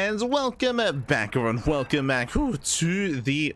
And welcome back, everyone. Welcome back to the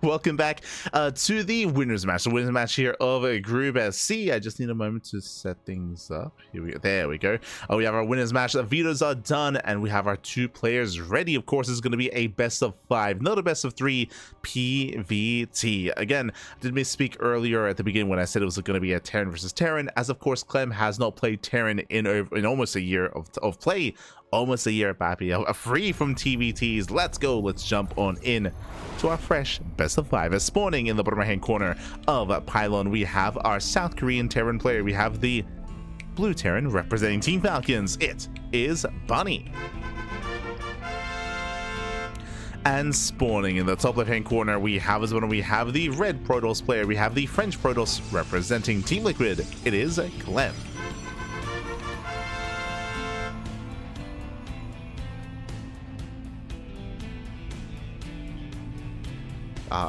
welcome back to the winners match. The winners match here of Group C. I just need a moment to set things up. Here we go. There we go. We have our winners match. The vetoes are done, and we have our 2 players ready. Of course, it's going to be a best of 5, not a best of 3 PvT. Again, I did misspeak earlier at the beginning when I said it was going to be a Terran versus Terran, as of course Clem has not played Terran in almost a year of play. Almost a year, Pappy. Free from TVTs. Let's go. Let's jump on in to our fresh best of 5. As spawning in the bottom right hand corner of Pylon, we have our South Korean Terran player. We have the blue Terran representing Team Falcons. It is Bunny. And spawning in the top left hand corner, we have the red Protoss player. We have the French Protoss representing Team Liquid. It is Clem.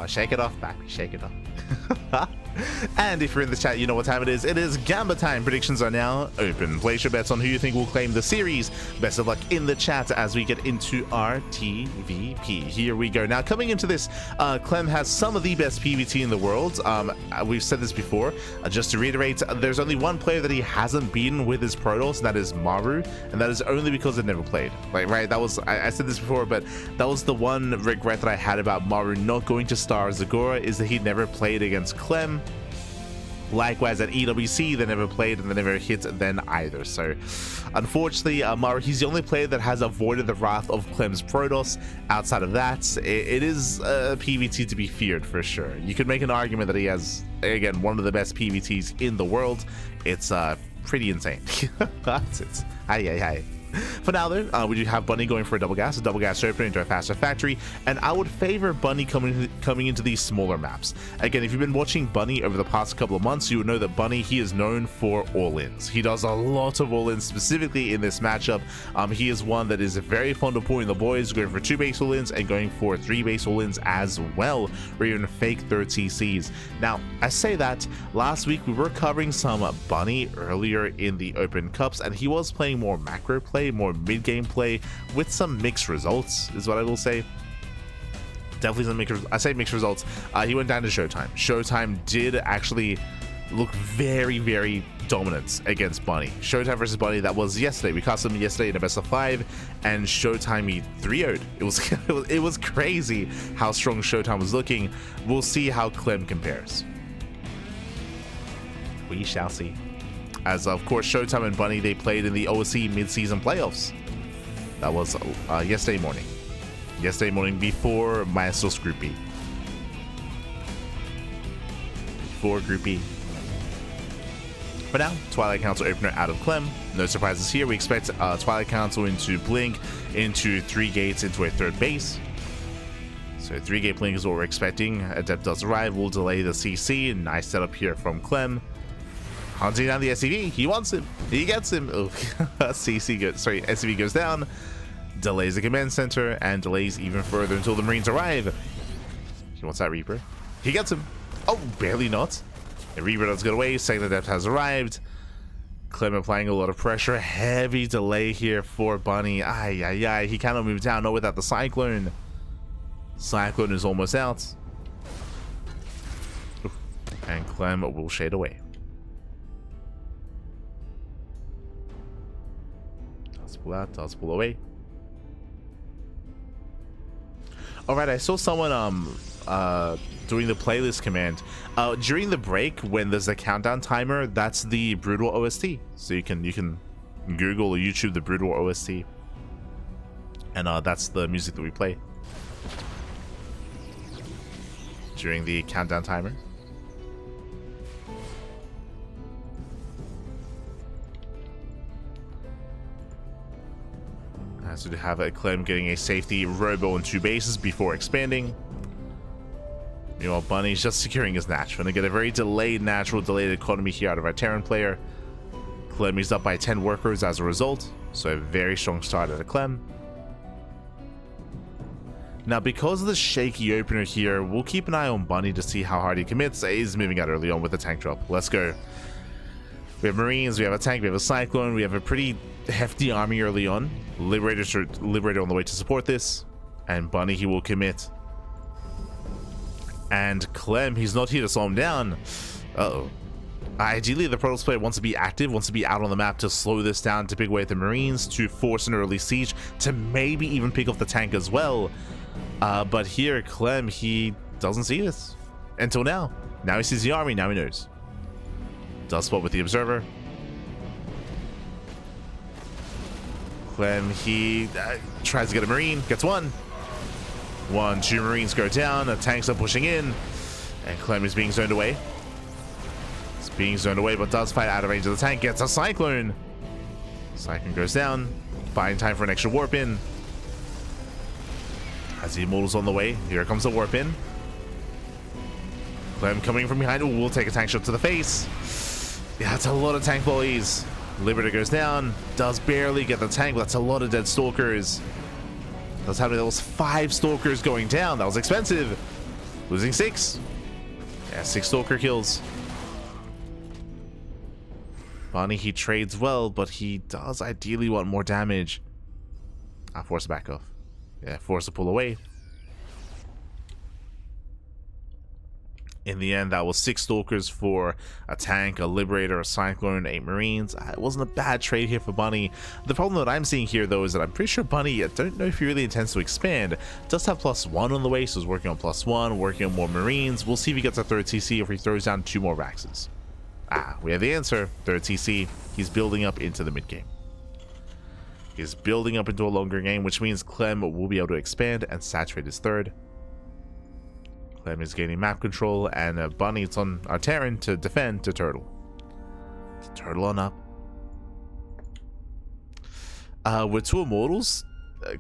Shake it off, baby. Shake it off. And if you're in the chat, you know what time it is. It is Gamba time. Predictions are now open. Place your bets on who you think will claim the series. Best of luck in the chat as we get into our TVP. Here we go. Now, coming into this, Clem has some of the best PvT in the world. We've said this before. Just to reiterate, there's only one player that he hasn't beaten with his Protoss, and that is Maru, and that is only because they've never played. Like, right? That was I said this before, but that was the one regret that I had about Maru not going to Star Zagora, is that he never played against Clem. Likewise at EWC, they never played and they never hit then either. So unfortunately, Maru, he's the only player that has avoided the wrath of Clem's Protoss. Outside of that, it is a PvT to be feared for sure. You could make an argument that he has, again, one of the best PvTs in the world. It's pretty insane. That's it. Hi. For now, though, we do have Bunny going for a double gas opener into a faster factory, and I would favor Bunny coming into these smaller maps. Again, if you've been watching Bunny over the past couple of months, you would know that Bunny, he is known for all-ins. He does a lot of all-ins, specifically in this matchup. He is one that is very fond of pulling the boys, going for 2 base all-ins and going for 3 base all-ins as well, or even fake third CCs. Now, I say that, last week we were covering some Bunny earlier in the Open Cups, and he was playing more macro play, more mid-game play with some mixed results, is what I will say. Definitely some mixed results. He went down to Showtime. Showtime did actually look very, very dominant against Bunny. Showtime versus Bunny, that was yesterday. We cast him yesterday in a best of 5, and Showtime he 3-0'd. It was crazy how strong Showtime was looking. We'll see how Clem compares. We shall see. As of course, Showtime and Bunny, they played in the OSC mid-season playoffs. That was yesterday morning. Yesterday morning before Maestros Group B. Before Group B. For now, Twilight Council opener out of Clem. No surprises here. We expect Twilight Council into Blink, into 3 gates, into a 3rd base. So 3-gate Blink is what we're expecting. Adept does arrive. We'll delay the CC. Nice setup here from Clem. Hunting down the SCV. He wants him. He gets him. Oh, SCV goes down. Delays the command center and delays even further until the Marines arrive. He wants that Reaper. He gets him. Oh, barely not. The Reaper does get away. Second Adept has arrived. Clem applying a lot of pressure. Heavy delay here for Bunny. Ay. He cannot move down. Not without the Cyclone. Cyclone is almost out. And Clem will shade away. Does pull away. Alright, I saw someone doing the playlist command during the break. When there's a countdown timer, that's the Brutal OST, so you can Google or YouTube the Brutal OST, and that's the music that we play during the countdown timer. As we have a Clem getting a safety robo on 2 bases before expanding. Meanwhile, Bunny's just securing his natural. Gonna get a very delayed natural, delayed economy here out of our Terran player. Clem is up by 10 workers as a result, so a very strong start at a Clem. Now, because of the shaky opener here, we'll keep an eye on Bunny to see how hard he commits. He's moving out early on with the tank drop. Let's go. We have Marines, we have a tank, we have a Cyclone, we have a pretty hefty army early on. Liberator on the way to support this. And Bunny, he will commit. And Clem, he's not here to slow him down. Uh-oh. Ideally, the Protoss player wants to be active, wants to be out on the map to slow this down, to pick away at the Marines, to force an early siege, to maybe even pick off the tank as well. But here, Clem, he doesn't see this until now. Now he sees the army, now he knows. Does spot with the Observer. Clem, he tries to get a Marine, gets one. 2 Marines go down, a tanks are pushing in, and Clem is being zoned away. It's being zoned away, but does fight out of range of the tank, gets a Cyclone. Cyclone goes down, buying time for an extra warp in. As the Immortal's on the way, here comes the warp in. Clem coming from behind, will take a tank shot to the face. Yeah, that's a lot of tank volleys. Liberator goes down, does barely get the tank, but that's a lot of dead Stalkers. That's happening. There was 5 Stalkers going down. That was expensive. Losing 6. Yeah, 6 Stalker kills. Bunny, he trades well, but he does ideally want more damage. Force to back off. Yeah, force to pull away. In the end, that was 6 Stalkers for a tank, a Liberator, a Cyclone, 8 Marines. It wasn't a bad trade here for Bunny. The problem that I'm seeing here, though, is that I'm pretty sure Bunny, I don't know if he really intends to expand, does have +1 on the way, so he's working on +1, working on more Marines. We'll see if he gets a 3rd TC or if he throws down 2 more Raxes. We have the answer. 3rd TC. He's building up into the mid-game. He's building up into a longer game, which means Clem will be able to expand and saturate his 3rd. Clem is gaining map control, and Bunny, it's on our Terran to defend to Turtle. Turtle on up. With 2 Immortals,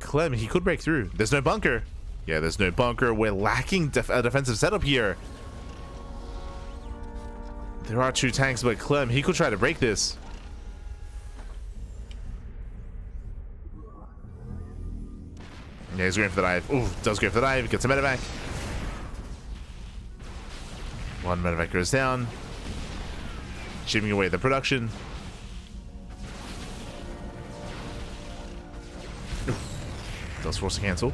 Clem, he could break through. There's no bunker. Yeah, there's no bunker. We're lacking a defensive setup here. There are 2 tanks, but Clem, he could try to break this. Yeah, he's going for the dive. Ooh, does go for the dive. Gets a medevac. 1 medevac goes down. Chipping away the production. Does force a cancel.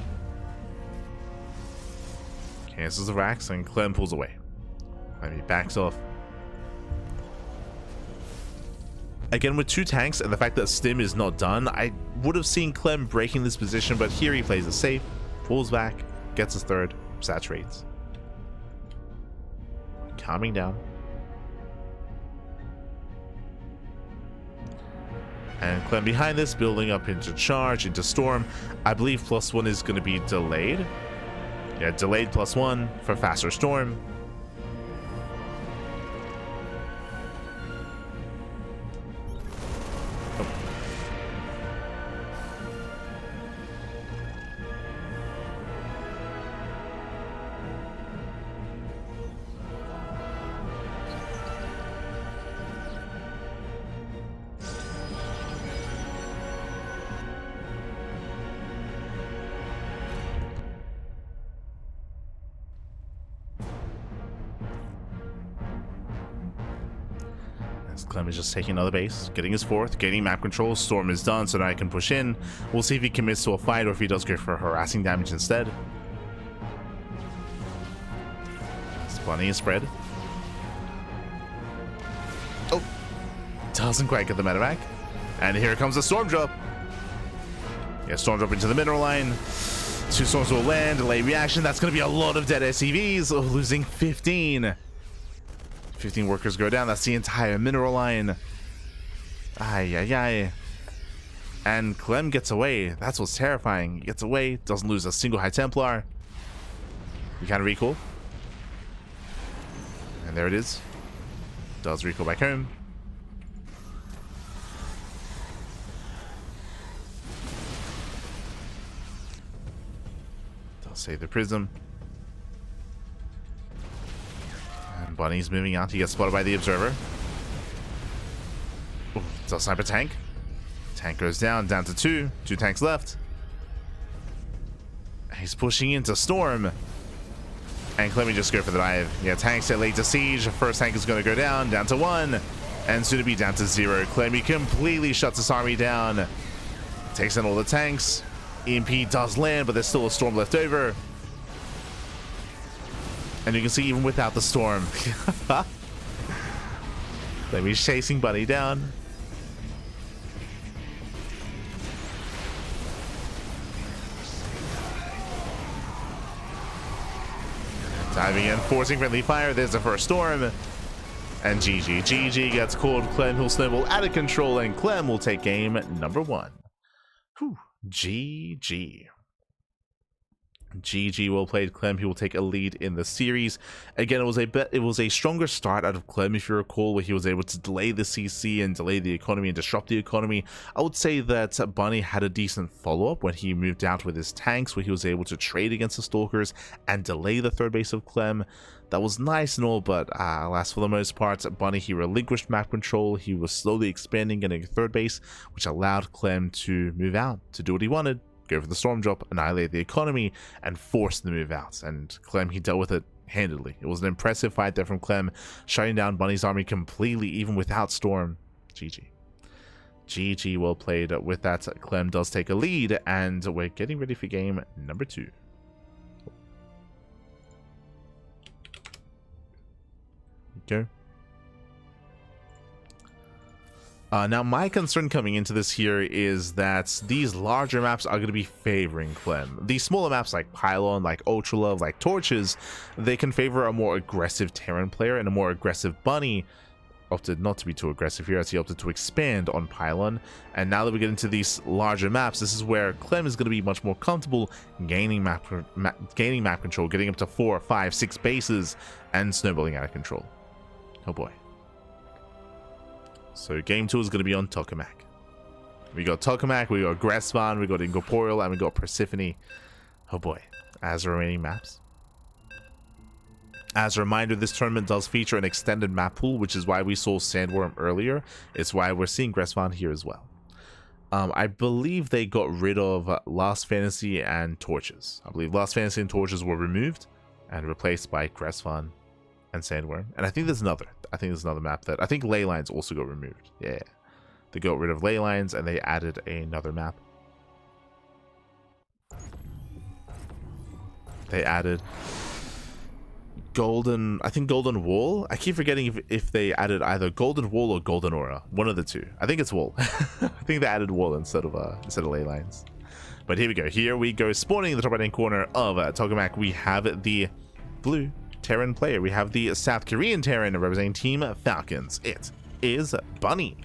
Cancels the racks, and Clem pulls away. Clem, he backs off. Again, with 2 tanks and the fact that Stim is not done, I would have seen Clem breaking this position, but here he plays it safe, pulls back, gets his 3rd, saturates. Calming down. And Clem behind this, building up into charge, into storm. I believe +1 is going to be delayed. Yeah, delayed +1 for faster storm. Clem is just taking another base, getting his 4th, getting map control. Storm is done, so now I can push in. We'll see if he commits to a fight or if he does go for harassing damage instead. Bunny is spread. Oh, doesn't quite get the medevac. And here comes the storm drop. Yeah, storm drop into the mineral line. 2 storms will land, delay reaction. That's going to be a lot of dead SCVs. Oh, losing 15. 15 workers go down. That's the entire mineral line. Ay, ay, ay. And Clem gets away. That's what's terrifying. He gets away, doesn't lose a single High Templar. You can recall. And there it is. Does recall back home. Save the Prism. And Bunny's moving out. He gets spotted by the Observer. Ooh, it's a Sniper Tank. Tank goes down to 2. 2 tanks left. He's pushing into Storm. And Clem just go for the dive. Yeah, tanks set late to Siege. First tank is going to go down to 1. And soon to be down to 0. Clem completely shuts this army down. Takes in all the tanks. EMP does land, but there's still a Storm left over. And you can see even without the Storm. Clem's chasing Bunny down. Diving in, forcing friendly fire. There's the first Storm. And GG gets called. Clem will snowball out of control, and Clem will take game number 1. Whew. GG. GG, well played, Clem. He will take a lead in the series. Again, it was a stronger start out of Clem, if you recall, where he was able to delay the CC and delay the economy and disrupt the economy. I would say that Bunny had a decent follow-up when he moved out with his tanks, where he was able to trade against the Stalkers and delay the third base of Clem. That was nice and all, but alas, for the most part, Bunny, he relinquished map control. He was slowly expanding, getting a third base, which allowed Clem to move out, to do what he wanted. Go for the storm drop, annihilate the economy, and force the move out. And Clem, he dealt with it handedly. It was an impressive fight there from Clem, shutting down Bunny's army completely, even without Storm. GG. GG, well played. With that, Clem does take a lead, and we're getting ready for game number 2. Go. Now, my concern coming into this here is that these larger maps are going to be favoring Clem. These smaller maps like Pylon, like Ultra Love, like Torches, they can favor a more aggressive Terran player, and a more aggressive Bunny opted not to be too aggressive here, as he opted to expand on Pylon. And now that we get into these larger maps, this is where Clem is going to be much more comfortable gaining map control, getting up to 4, 5, 6 bases, and snowballing out of control. Oh boy. So game 2 is going to be on Tokamak. We got Tokamak, we got Gresvan, we got Incorporeal, and we got Persephone. Oh boy. As the remaining maps. As a reminder, this tournament does feature an extended map pool, which is why we saw Sandworm earlier. It's why we're seeing Gresvan here as well. I believe they got rid of Last Fantasy and Torches. I believe Last Fantasy and Torches were removed and replaced by Gresvan and Sandworm. And I think there's another. I think there's another map that I think ley lines also got removed. Yeah, they got rid of ley lines and they added another map. They added Golden, I think Golden Wall. I keep forgetting if they added either Golden Wall or Golden Aura. One of the two. I think it's Wall. I think they added Wall instead of ley lines. But here we go. Here we go. Spawning in the top right hand corner of Tokamak, we have the blue Terran player. We have the South Korean Terran representing Team Falcons. It is Bunny.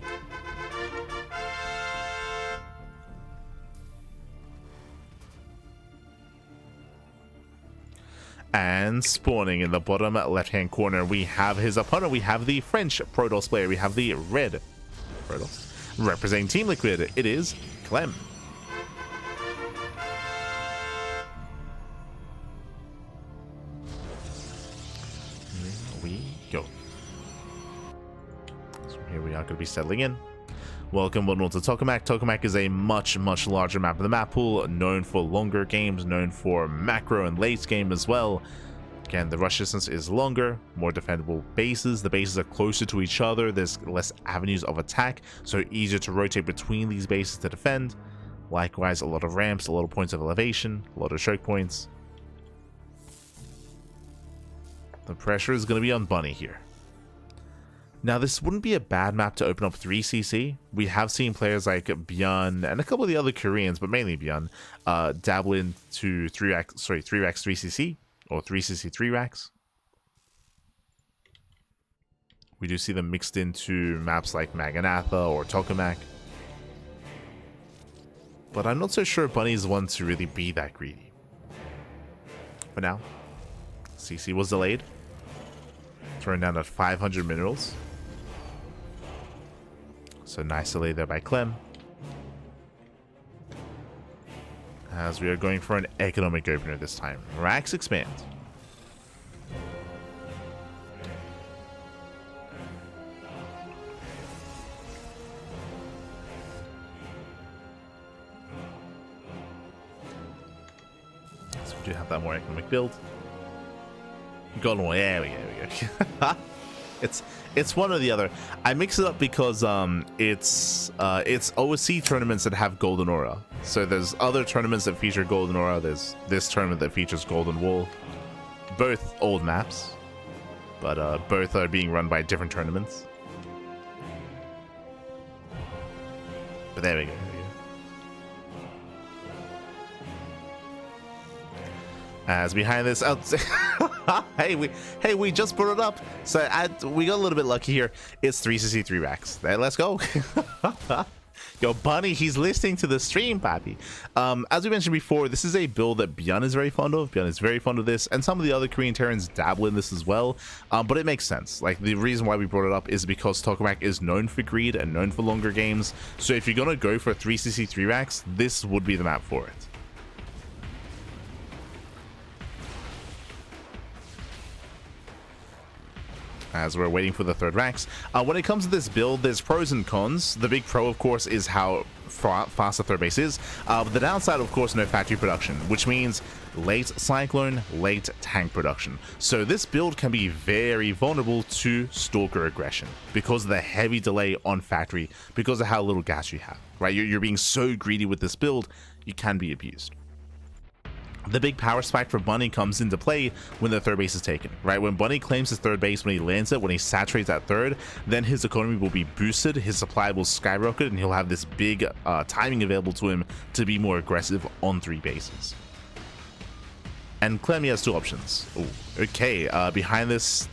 And spawning in the bottom left-hand corner, we have his opponent. We have the French Protoss player. We have the red Protoss. Representing Team Liquid, it is Clem. Go. So here we are going to be settling in. Welcome to Tokamak. Tokamak is a much larger map in the map pool, known for longer games, known for macro and late game as well. Again, the rush distance is longer, more defendable bases. The bases are closer to each other. There's less avenues of attack, so easier to rotate between these bases to defend. Likewise, a lot of ramps, a lot of points of elevation, a lot of choke points. The pressure is going to be on Bunny here. Now, this wouldn't be a bad map to open up 3cc. We have seen players like Bjorn and a couple of the other Koreans, but mainly Bjorn, dabble into 3x 3cc or 3cc 3 racks. We do see them mixed into maps like Maganatha or Tokamak. But I'm not so sure Bunny's one to really be that greedy. For now, CC was delayed. Thrown down at 500 minerals. So nice delay there by Clem. As we are going for an economic opener this time. Racks expand. So we do have that more economic build. Golden Wall, there we go. It's one or the other. I mix it up because it's OSC tournaments that have Golden Aura. So there's other tournaments that feature Golden Aura. There's this tournament that features Golden Wall. Both old maps, but both are being run by different tournaments. But there we go. As behind this, hey, we just brought it up. So we got a little bit lucky here. It's 363 racks. Let's go. Yo, Bunny, he's listening to the stream, papi. As we mentioned before, this is a build that Björn is very fond of. Björn is very fond of this, and some of the other Korean Terrans dabble in this as well. But it makes sense. Like, the reason why we brought it up is because Tokamak is known for greed and known for longer games. So if you're gonna go for 363 racks, this would be the map for it. As we're waiting for the third racks. When it comes to this build, there's pros and cons. The big pro, of course, is how fast the third base is. The downside, of course, no factory production, which means late Cyclone, late tank production. So this build can be very vulnerable to Stalker aggression because of the heavy delay on factory, because of how little gas you have, right? You're being so greedy with this build, you can be abused. The big power spike for Bunny comes into play when the third base is taken, right? When Bunny claims his third base, when he lands it, when he saturates at third, then his economy will be boosted, his supply will skyrocket, and he'll have this big timing available to him to be more aggressive on three bases. And Clem, he has two options. Ooh, okay, behind this,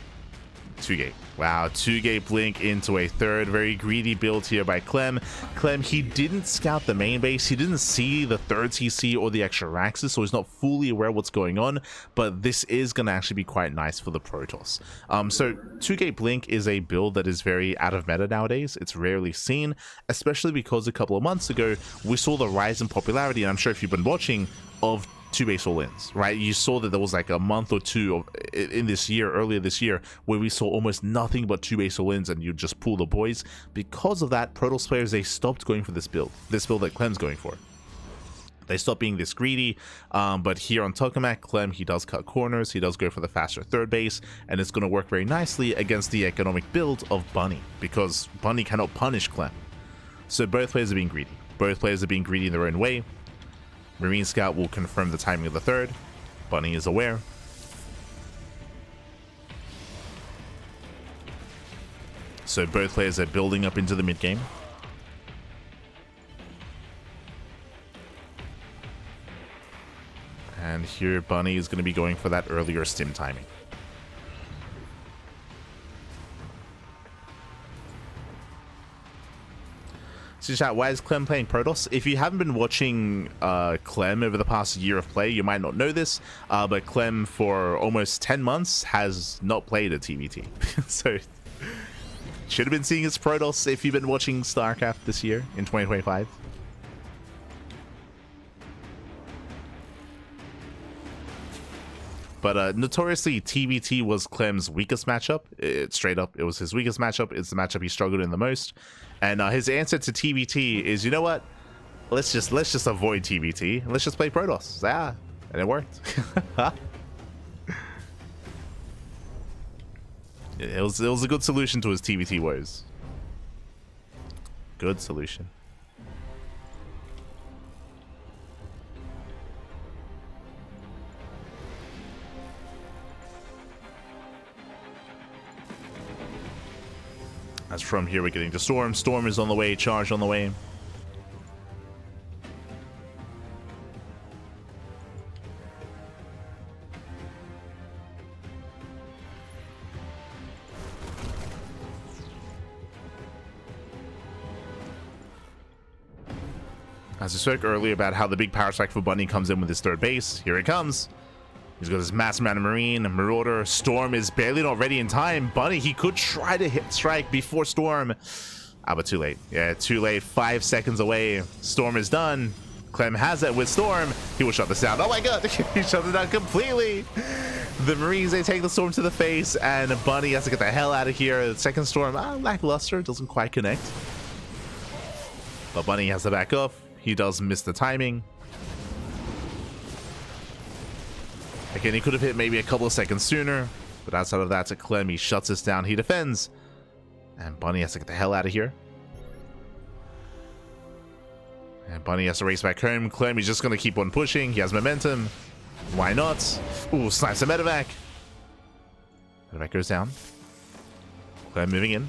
2-gate. Wow, 2-gate blink into a third. Very greedy build here by Clem. Clem, he didn't scout the main base. He didn't see the third TC or the extra Raxes, so he's not fully aware of what's going on. But this is going to actually be quite nice for the Protoss. So 2-gate blink is a build that is very out of meta nowadays. It's rarely seen, especially because a couple of months ago, we saw the rise in popularity, and I'm sure if you've been watching, of 2-base all-ins, right? You saw that there was like a month or two in this year, earlier this year, where we saw almost nothing but 2-base all-ins, and you just pull the boys. Because of that, Protoss players, they stopped going for this build that Clem's going for. They stopped being this greedy, but here on Tokamak, Clem, he does cut corners, he does go for the faster third base, and it's going to work very nicely against the economic build of Bunny, because Bunny cannot punish Clem. So both players are being greedy. Both players are being greedy in their own way. Marine Scout will confirm the timing of the third. Bunny is aware. So both players are building up into the mid game. And here Bunny is going to be going for that earlier stim timing. So chat, why is Clem playing Protoss? If you haven't been watching Clem over the past year of play, you might not know this, but Clem for almost 10 months has not played a TvT. So should have been seeing his Protoss if you've been watching StarCraft this year in 2025. But notoriously, TvT was Clem's weakest matchup. Straight up, it was his weakest matchup. It's the matchup he struggled in the most. And his answer to TvT is, you know what? Let's just avoid TvT. Let's just play Protoss. Yeah, and it worked. it was a good solution to his TvT woes. Good solution. As from here we're getting to Storm. Storm is on the way, Charge on the way. As I spoke earlier about how the big power strike for Bunny comes in with his third base, here it comes. He's got his massive amount of Marine, Marauder. Storm is barely not ready in time. Bunny, he could try to hit strike before Storm. Ah, but too late. Yeah, too late. 5 seconds away. Storm is done. Clem has it with Storm. He will shut this down. Oh my god, he shut it down completely. The Marines, they take the Storm to the face, and Bunny has to get the hell out of here. The second Storm, lackluster, doesn't quite connect. But Bunny has to back off. He does miss the timing. Again, he could have hit maybe a couple of seconds sooner, but outside of that, to Clem, he shuts this down, he defends. And Bunny has to get the hell out of here. And Bunny has to race back home. Clem, he's just going to keep on pushing. He has momentum. Why not? Ooh, snipes a medevac. Medevac goes down. Clem moving in.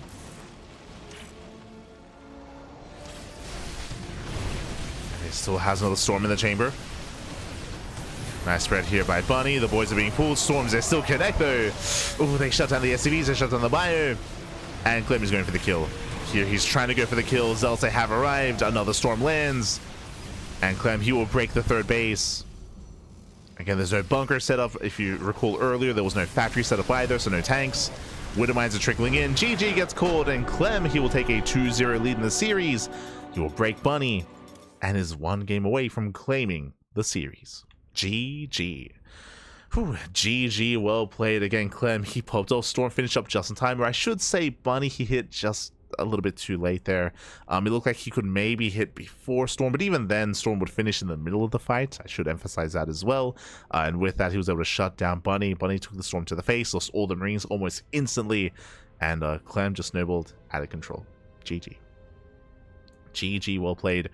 And he still has another Storm in the chamber. Nice spread here by Bunny. The boys are being pulled. Storms, they still connect though. Ooh, they shut down the SCVs. They shut down the bio. And Clem is going for the kill. Here he's trying to go for the kill. Zealots, they have arrived. Another Storm lands. And Clem, he will break the third base. Again, there's no bunker set up. If you recall earlier, there was no factory set up either, so no tanks. Widow mines are trickling in. GG gets called, and Clem, he will take a 2-0 lead in the series. He will break Bunny and is one game away from claiming the series. GG. Whew, GG, well played. Again, Clem, he popped off. Storm finished up just in time, or I should say Bunny, he hit just a little bit too late there. It looked like he could maybe hit before Storm, but even then, Storm would finish in the middle of the fight. I should emphasize that as well. And with that, he was able to shut down Bunny. Bunny took the Storm to the face, lost all the Marines almost instantly, and Clem just snowballed out of control. GG. GG, well played.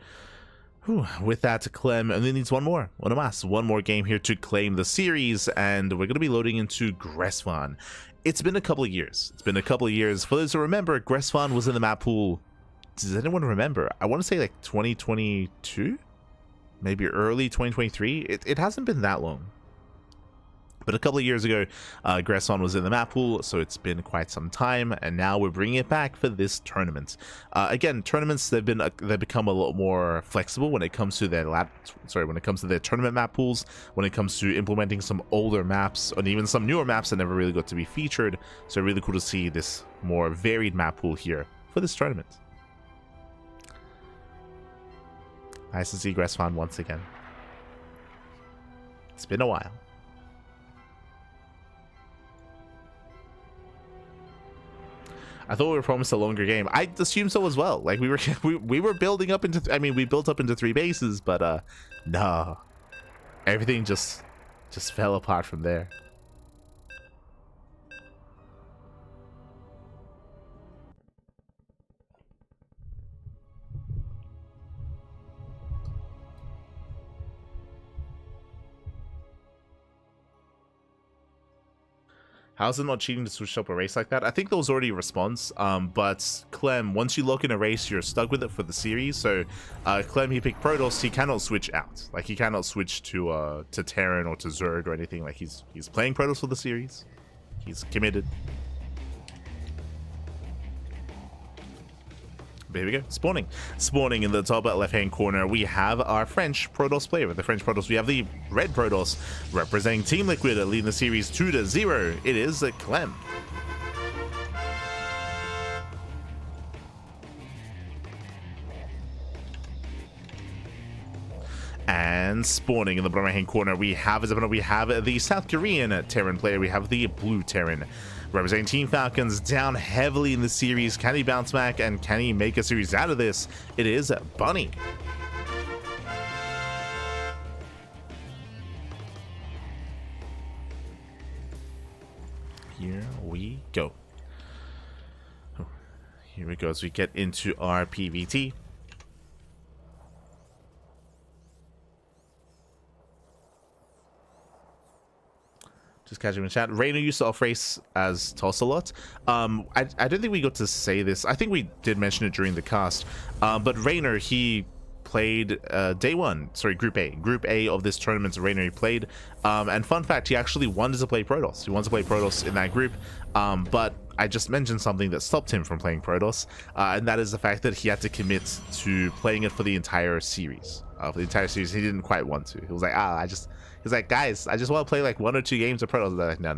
Whew. With that, Clem only needs one more game here to claim the series, and we're going to be loading into Gressvan. It's been a couple of years. For those who remember, Gressvan was in the map pool. Does anyone remember? I want to say like 2022? Maybe early 2023? It hasn't been that long. But a couple of years ago, Gressvan was in the map pool, so it's been quite some time, and now we're bringing it back for this tournament. Again, tournaments, they've become a lot more flexible when it comes to their tournament map pools, when it comes to implementing some older maps, and even some newer maps that never really got to be featured. So really cool to see this more varied map pool here for this tournament. Nice to see Gressvan once again. It's been a while. I thought we were promised a longer game. I assumed so as well. Like we were building up into, we built up into 3 bases, but no, everything just fell apart from there. How's it not cheating to switch up a race like that? I think there was already a response, but Clem, once you lock in a race, you're stuck with it for the series. So Clem, he picked Protoss. He cannot switch out. Like, he cannot switch to Terran or to Zerg or anything. Like, he's playing Protoss for the series. He's committed. Here we go. Spawning in the top left-hand corner, we have our French Protoss player. With the French Protoss, we have the red Protoss representing Team Liquid, leading the series 2-0. It is Clem. And spawning in the bottom right-hand corner, we have the South Korean Terran player. We have the blue Terran. Representing Team Falcons, down heavily in the series. Can he bounce back, and can he make a series out of this? It is Bunny. Here we go. Here we go as we get into our PvT. Just catching in the chat. Raynor used to off-race as Toss a lot. I don't think we got to say this. I think we did mention it during the cast. But Raynor, he played Group A of this tournament. Raynor, he played. And fun fact, he actually wanted to play Protoss. He wanted to play Protoss in that group. But I just mentioned something that stopped him from playing Protoss. And that is the fact that he had to commit to playing it for the entire series. He didn't quite want to. He was like, he's like, guys, I just want to play like 1 or 2 games of Protoss. Like, no.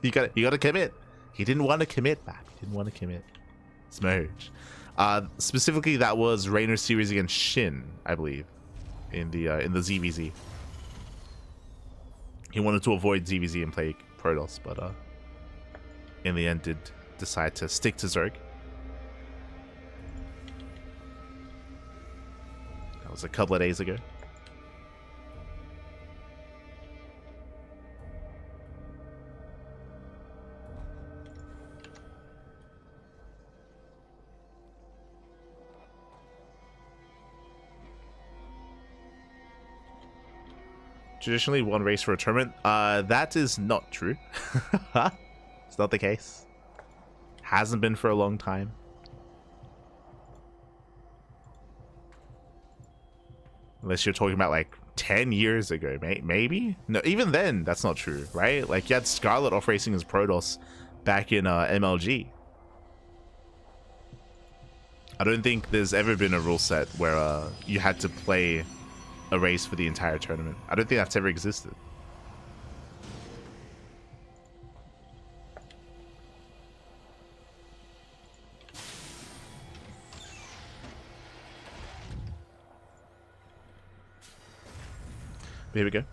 you gotta commit. He didn't want to commit, man. He didn't want to commit. Smurge. Specifically, that was Raynor's series against Shin, I believe. in the ZVZ. He wanted to avoid ZVZ and play Protoss, but in the end did decide to stick to Zerg. That was a couple of days ago. Traditionally one race for a tournament. That is not true. It's not the case. Hasn't been for a long time. Unless you're talking about like 10 years ago, maybe? No, even then, that's not true, right? Like you had Scarlet off racing as Protoss back in MLG. I don't think there's ever been a rule set where you had to play a race for the entire tournament. I don't think that's ever existed. Here we go.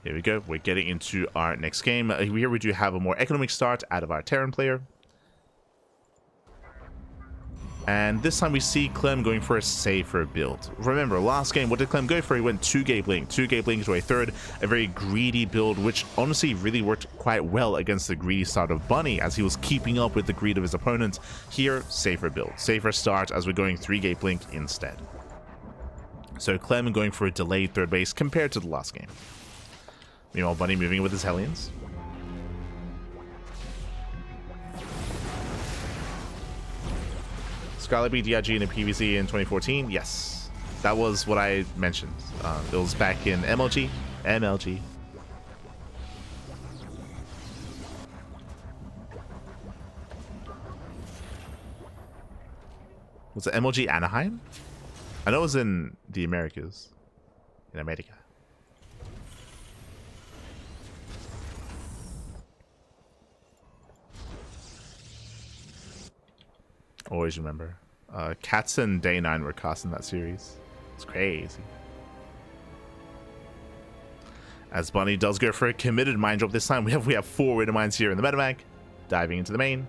Here we go. We're getting into our next game. Here we do have a more economic start out of our Terran player. And this time we see Clem going for a safer build. Remember, last game, what did Clem go for? He went 2 Blink to a third, a very greedy build, which honestly really worked quite well against the greedy start of Bunny, as he was keeping up with the greed of his opponent. Here, safer build, safer start, as we're going 3 Blink instead. So Clem going for a delayed third base compared to the last game. Meanwhile, Bunny moving with his Hellions. Scarlet beat DIG in a PvZ in 2014. Yes, that was what I mentioned. It was back in MLG. Was it MLG Anaheim? I know it was in the Americas. In America. Always remember. Cats and Day 9 were cast in that series. It's crazy. As Bunny does go for a committed mine drop this time. We have 4 winter mines here in the medevac. Diving into the main.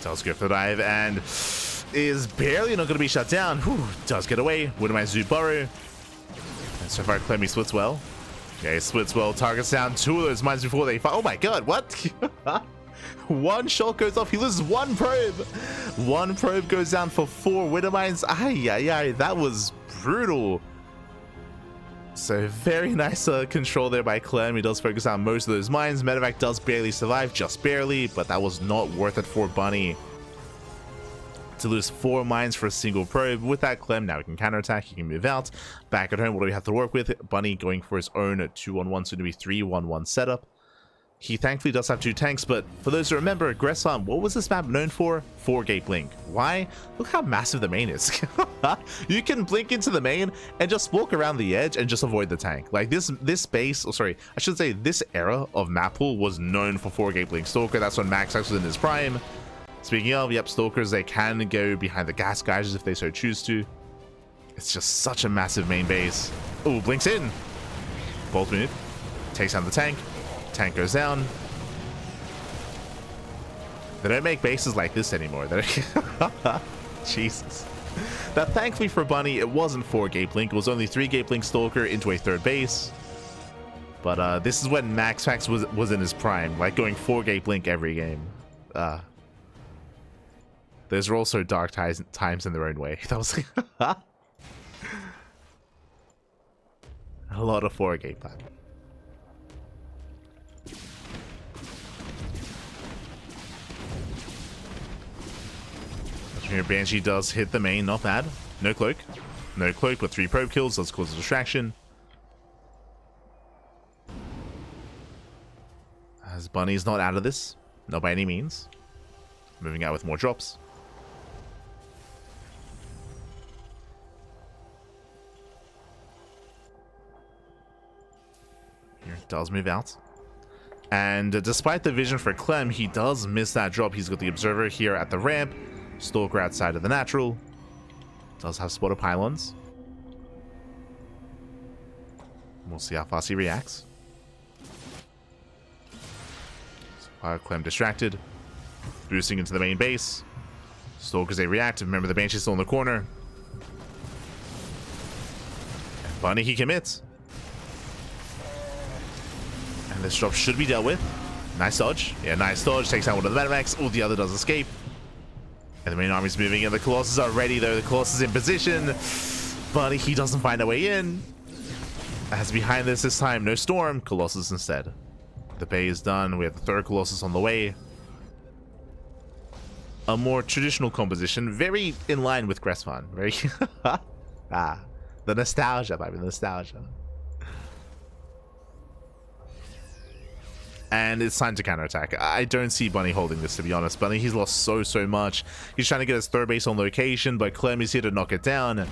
Does go for the dive and is barely not going to be shut down. Whew, does get away. Winter mine Zoo Burrow. And so far, Clem splits well. Yeah, he splits well. Targets down 2 of those mines before they fight. Oh my god, what? 1 shot goes off. He loses 1 probe. 1 probe goes down for 4 winter mines. Ay, that was brutal. So very nice control there by Clem. He does focus on most of those mines. Medevac does barely survive, just barely, but that was not worth it for Bunny to lose 4 mines for a single probe. With that, Clem now he can counterattack, he can move out. Back at home, what do we have to work with? Bunny going for his own 2-1-1, soon to be 3-1-1 setup. He thankfully does have 2 tanks, but for those who remember, Aggressor, what was this map known for? 4-gate blink. Why? Look how massive the main is. You can blink into the main and just walk around the edge and just avoid the tank. Like this base, oh sorry, I should say this era of map pool was known for 4-gate blink. Stalker, that's when Max was in his prime. Speaking of, yep, Stalkers, they can go behind the gas geysers if they so choose to. It's just such a massive main base. Oh, blinks in. Bolt move. Takes down the tank. Tank goes down. They don't make bases like this anymore. Jesus. Now, thankfully for Bunny, it wasn't 4-gate blink. It was only 3-gate blink Stalker into a third base. But this is when Max was in his prime, like going 4-gate blink every game. Those are also dark times in their own way. That was a lot of 4-gate black. Here, Banshee does hit the main, not bad. No cloak. No cloak, but 3 probe kills. Does cause a distraction. As Bunny's not out of this. Not by any means. Moving out with more drops. Here, does move out. And despite the vision for Clem, he does miss that drop. He's got the Observer here at the ramp. Stalker outside of the natural. Does have spotter pylons. We'll see how fast he reacts. Clem distracted. Boosting into the main base. Stalkers, they react. Remember, the Banshee's still in the corner. And Bunny, he commits. And this drop should be dealt with. Nice dodge. Yeah, nice dodge. Takes out one of the Medivacs. All the other does escape. And the main army's moving in. The Colossus are ready, though. The Colossus in position. But he doesn't find a way in. As behind this time, no Storm. Colossus instead. The Bay is done. We have the third Colossus on the way. A more traditional composition. Very in line with Gressfan. Very... the nostalgia, baby. The nostalgia. And it's time to counterattack. I don't see Bunny holding this, to be honest. Bunny, he's lost so much. He's trying to get his third base on location, but Clem is here to knock it down.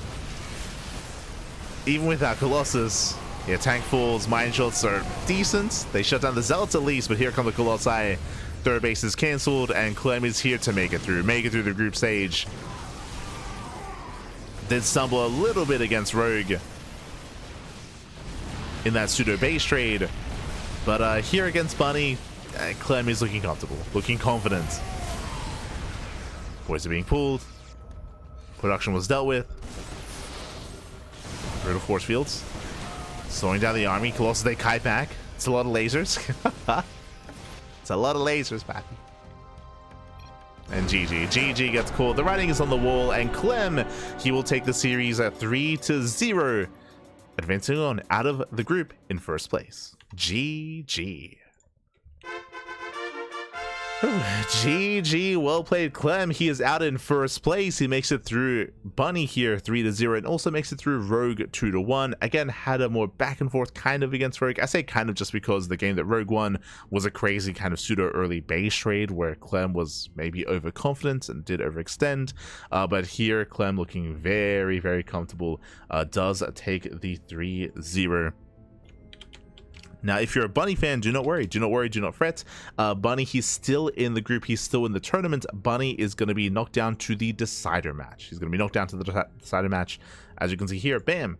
Even without Colossus, yeah, tank falls, mine shots are decent. They shut down the Zealots at least, but here come the Colossi. Third base is cancelled, and Clem is here to make it through the group stage. Did stumble a little bit against Rogue in that pseudo base trade. But here against Bunny, Clem is looking comfortable, looking confident. Boys are being pulled. Production was dealt with. Brutal force fields. Slowing down the army. Colossus, they kite back. It's a lot of lasers. It's a lot of lasers, papi. And GG gets called. The writing is on the wall, and Clem, he will take the series at 3-0, advancing on out of the group in first place. GG. GG, well played, Clem. He is out in first place. He makes it through Bunny here 3-0, and also makes it through Rogue 2-1. Again, had a more back and forth kind of against Rogue. I say kind of just because the game that Rogue won was a crazy kind of pseudo early base trade where Clem was maybe overconfident and did overextend. But here, Clem looking very comfortable, does take the 3-0. Now, if you're a Bunny fan, do not worry, do not fret. Bunny, he's still in the group, he's still in the tournament. Bunny is going to be knocked down to the decider match. He's going to be knocked down to the decider match, as you can see here, bam,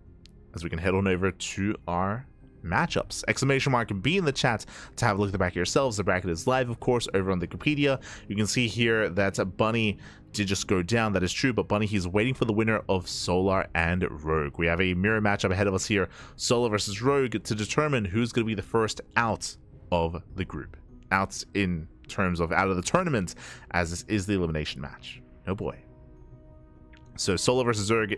as we can head on over to our matchups. Exclamation mark B in the chat to have a look at the bracket yourselves. The bracket is live, of course, over on the Wikipedia. You can see here that Bunny did just go down. That is true, but Bunny, he's waiting for the winner of Solar and Rogue. We have a mirror matchup ahead of us here, Solar versus Rogue, to determine who's going to be the first out of the group. Out in terms of out of the tournament, as this is the elimination match. Oh boy. So Solar versus Rogue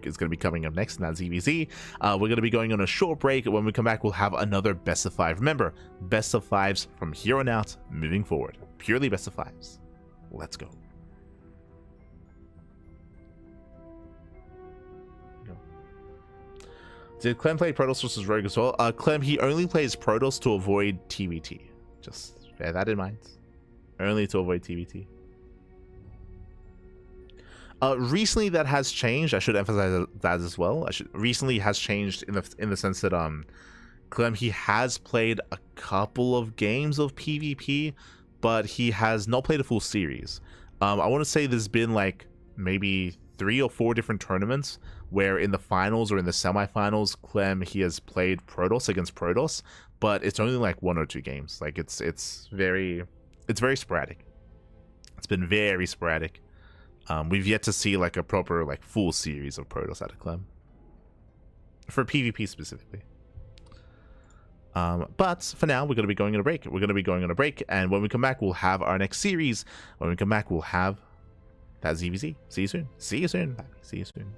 is going to be coming up next, and that's EVZ. We're going to be going on a short break. When we come back, we'll have another best of 5. Remember, best of 5s from here on out, moving forward. Purely best of 5s. Let's go. Did Clem play Protoss versus Rogue as well? Clem, he only plays Protoss to avoid TvT. Just bear that in mind. Only to avoid TvT. Recently that has changed. I should emphasize that as well. Recently has changed in the sense that Clem, he has played a couple of games of PvP, but he has not played a full series. I want to say there's been like maybe 3 or 4 different tournaments where in the finals or in the semifinals, Clem, he has played Protoss against Protoss, but it's only like 1 or 2 games. Like it's very sporadic. It's been very sporadic. We've yet to see like a proper like full series of Protoss out of Clem for PvP specifically. But for now, we're going to be going on a break. And when we come back, we'll have our next series. When we come back, we'll have that ZVZ. See you soon. See you soon. See you soon.